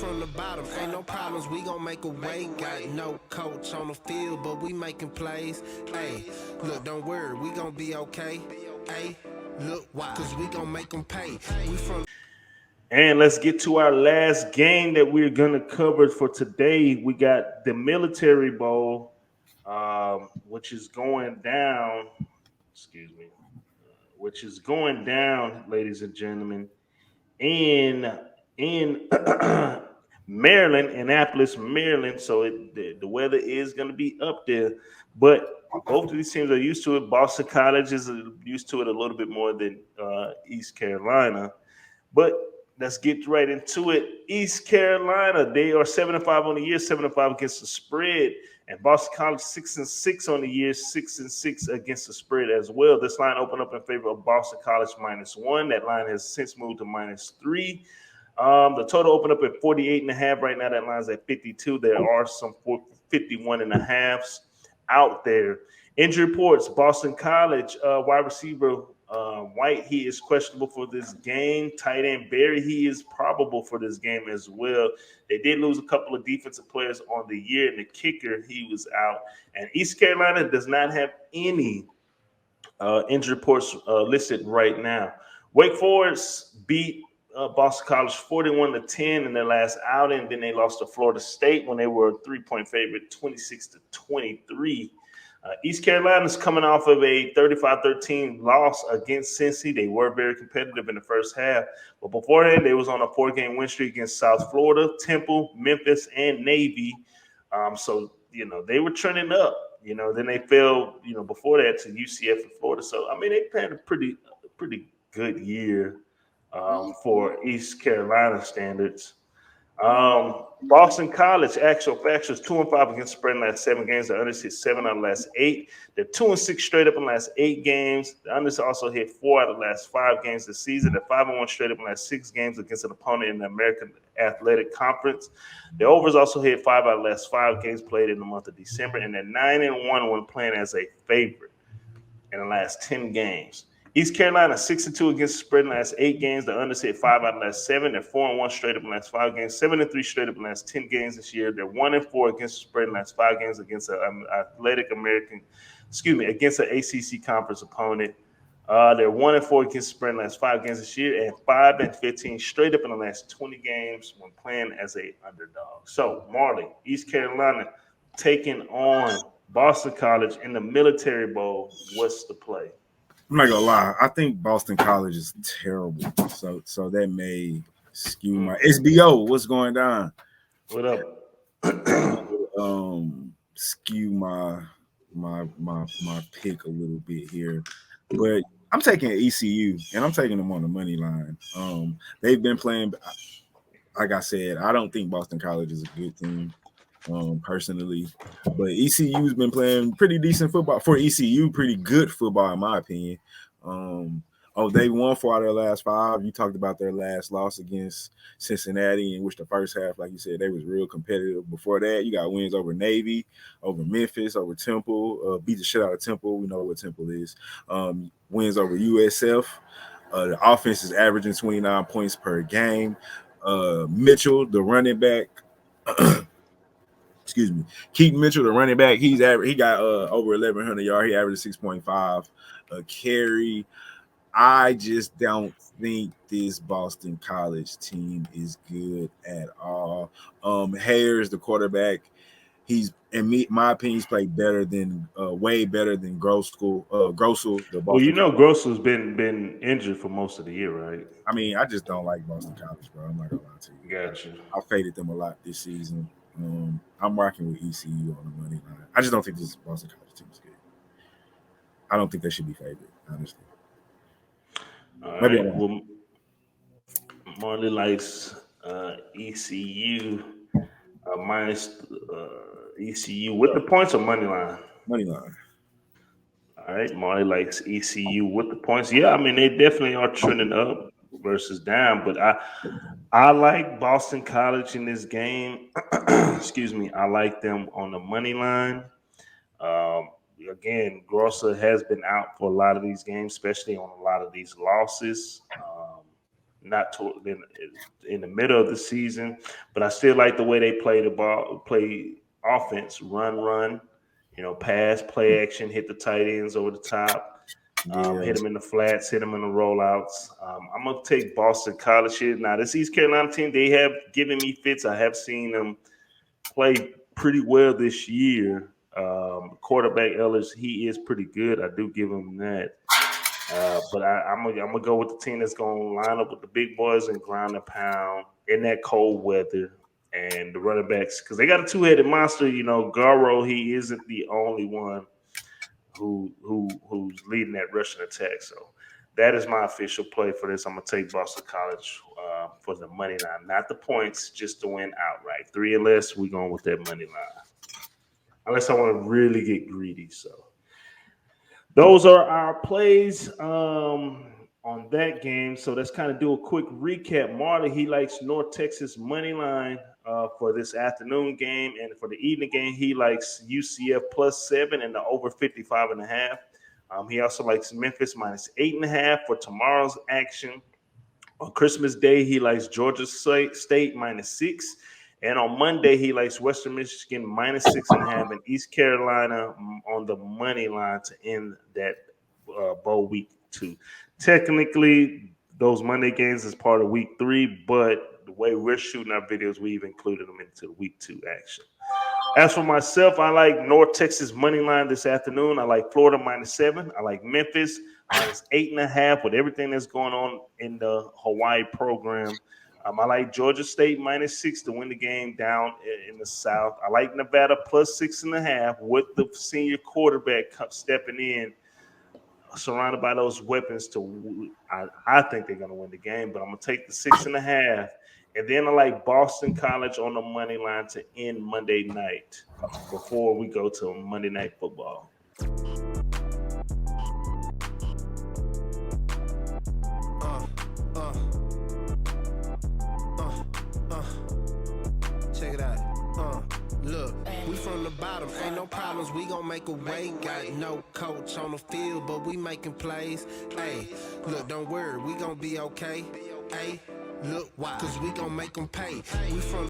from the bottom, ain't no problems, we gon' make a way. Got no coach on the field, but we making plays. Hey, look, don't worry, we gon' be okay. Hey, look, why? Cause we gon' make them pay. We from. And let's get to our last game that we're going to cover for today. We got the Military Bowl, which is going down. Excuse me. Which is going down, ladies and gentlemen, in Maryland, Annapolis, Maryland. So the weather is going to be up there, but both of these teams are used to it. Boston College is used to it a little bit more than East Carolina. But let's get right into it. East Carolina, they are 7-5 on the year, 7-5 against the spread. And Boston College 6-6 on the year, 6-6 against the spread as well. This line opened up in favor of Boston College -1. That line has since moved to -3. The total opened up at 48.5. Right now, that line's at 52. There are some 51.5s out there. Injury reports: Boston College wide receiver White, he is questionable for this game. Tight end Barry, he is probable for this game as well. They did lose a couple of defensive players on the year, and the kicker, he was out. And East Carolina does not have any injury reports listed right now. Wake Forest beat Boston College 41-10 in their last outing. Then they lost to Florida State when they were a 3-point favorite, 26-23. East Carolina is coming off of a 35-13 loss against Cincy. They were very competitive in the first half. But beforehand, they was on a 4-game win streak against South Florida, Temple, Memphis, and Navy. So, they were trending up. Then they fell, before that to UCF and Florida. So, I mean, they had a pretty good year for East Carolina standards. Boston College, actual factuals, 2-5 against the spread in the last 7 games. The unders hit 7 out of the last 8. They're 2-6 straight up in the last 8 games. The unders also hit 4 out of the last 5 games this season. They're 5-1 straight up in the last 6 games against an opponent in the American Athletic Conference. The overs also hit 5 out of the last 5 games played in the month of December, and they're 9-1 when playing as a favorite in the last 10 games. East Carolina 6-2 against the spread in the last 8 games. The unders hit 5 out of the last 7. They're 4-1 straight up in the last 5 games. 7-3 straight up in the last 10 games this year. They're 1-4 against the spread in the last 5 games against an against an ACC conference opponent. They're 1-4 against the spread in the last 5 games this year, and 5-15 straight up in the last 20 games when playing as a underdog. So, Marley, East Carolina taking on Boston College in the Military Bowl. What's the play? I'm not gonna lie. I think Boston College is terrible. So that may skew my SBO. What's going down? What up? Skew my pick a little bit here, but I'm taking ECU and I'm taking them on the money line. They've been playing. Like I said, I don't think Boston College is a good team. Personally, but ECU's been playing pretty decent football for ECU, pretty good football in my opinion. They won 4 out of their last 5. You talked about their last loss against Cincinnati, in which the first half, like you said, they was real competitive. Before that, you got wins over Navy, over Memphis, over Temple, beat the shit out of Temple. We know what Temple is. Wins over USF. The offense is averaging 29 points per game. Mitchell, the running back. Excuse me, Keaton Mitchell, the running back, he got over 1,100 yards. He averaged 6.5 carry. I just don't think this Boston College team is good at all. Hayers, the quarterback, my opinion, he's played better than way better than Grossel. The Boston Grossel's been injured for most of the year, right? I mean, I just don't like Boston College, bro. I'm not gonna lie to you. Gotcha. I faded them a lot this season. I'm rocking with ECU on the money line. I just don't think this Boston College team is good. I don't think they should be favored, honestly. All right. Well, Marley likes ECU minus ECU with the points or money line? Money line. All right. Marley likes ECU with the points. Yeah, I mean, they definitely are trending up versus down, but I like Boston College in this game. Excuse me. I like them on the money line. Again, Grosser has been out for a lot of these games, especially on a lot of these losses. not in the middle of the season. But I still like the way they play the ball, play offense, run, pass, play action, hit the tight ends over the top. Yeah. Hit them in the flats, hit them in the rollouts. I'm gonna take Boston College here. Now, this East Carolina team, they have given me fits. I have seen them play pretty well this year. Quarterback Ellis, he is pretty good. I do give him that. But I'm gonna go with the team that's gonna line up with the big boys and ground and pound in that cold weather. And the running backs, because they got a two-headed monster. Garro, he isn't the only one who's leading that rushing attack. So that is my official play for this. I'm gonna take Boston College for the money line, not the points, just to win outright. 3 or less, we're going with that money line. Unless I want to really get greedy. So those are our plays on that game. So let's kind of do a quick recap. Marley, he likes North Texas money line for this afternoon game, and for the evening game, he likes UCF +7 and the over 55.5. He also likes Memphis -8.5 for tomorrow's action. On Christmas Day, he likes Georgia State -6. And on Monday, he likes Western Michigan -6.5 and East Carolina on the money line to end that bowl week 2. Technically, those Monday games is part of week 3, but the way we're shooting our videos, we've included them into the week 2 action. As for myself, I like North Texas money line this afternoon. I like Florida -7. I like Memphis -8.5 with everything that's going on in the Hawaii program. I like Georgia State -6 to win the game down in the South. I like Nevada +6.5 with the senior quarterback stepping in, surrounded by those weapons. I think they're going to win the game, but I'm going to take the 6.5. And then I like Boston College on the money line to end Monday night before we go to Monday Night Football. Check it out. Look, we from the bottom, ain't no problems, we gon' make a way. Got no coach on the field, but we making plays. Hey, look, don't worry, we gon' be okay. Hey, look, why? Cause we gon' make them pay. We from